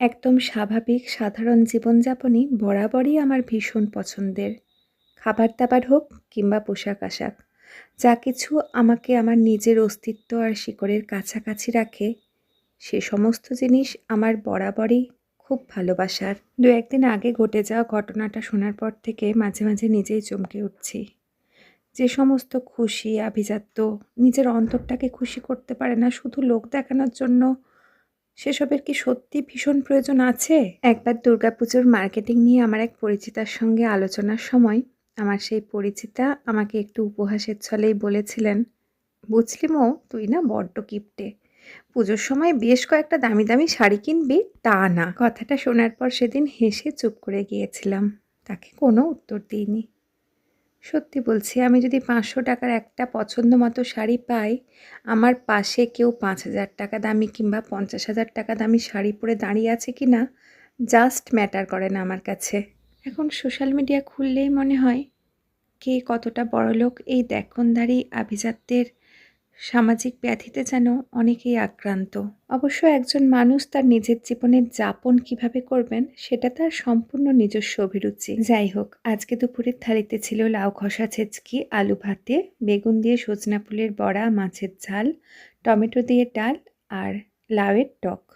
একদম স্বাভাবিক সাধারণ জীবনযাপনই বরাবরই আমার ভীষণ পছন্দের। খাবার-দাবার হোক কিংবা পোশাক-আশাক, যা কিছু আমাকে আমার নিজের অস্তিত্ব আর শিকড়ের কাছাকাছি রাখে, সে সমস্ত জিনিস আমার বরাবরই খুব ভালোবাসার। ২-১ দিন আগে ঘটে যাওয়া ঘটনাটা শোনার পর থেকে মাঝে, মাঝে নিজেই চমকে উঠছি। যে সমস্ত খুশি, আভিজাত্য নিজের অন্তরটাকে খুশি করতে পারে না শুধু লোক দেখানোর জন্য, সেসবের কি সত্যি ভীষণ প্রয়োজন আছে? একবার দুর্গাপুজোর মার্কেটিং নিয়ে আমার এক পরিচিতার সঙ্গে আলোচনার সময় আমার সেই পরিচিতা আমাকে একটু উপহাসের ছলেই বলেছিলেন, "বুঝলি মৌ, তুই না বড্ড কিপটে। পুজোর সময় বেশ কয়েকটা দামি দামি শাড়ি কিনবি তা না।" কথাটা শোনার পর সেদিন হেসে চুপ করে গিয়েছিলাম। তাকে কোনো উত্তর দিইনি। সত্যি বলছি, আমি যদি ৫০০ টাকার একটা পছন্দ মতো শাড়ি পাই, আমার পাশে কেউ ৫,০০০ টাকা দামি কিংবা ৫০,০০০ টাকা দামি শাড়ি পরে দাঁড়িয়ে আছে কি না, জাস্ট ম্যাটার করে না আমার কাছে। এখন সোশ্যাল মিডিয়া খুললেই মনে হয় কে কতটা বড়লোক এই দেখনদারি আভিজাত্যের সামাজিক ব্যাধিতে যেন অনেকেই আক্রান্ত। অবশ্য একজন মানুষ তার নিজের জীবনের যাপন কিভাবে করবেন সেটা তার সম্পূর্ণ নিজস্ব অভিরুচি। যাই হোক, আজকে দুপুরের থালিতে ছিল লাউ খসা ছেচকি, আলু ভাতে, বেগুন দিয়ে সজনা ফুলের বড়া, মাছের ঝাল, টমেটো দিয়ে ডাল আর লাউয়ের টক।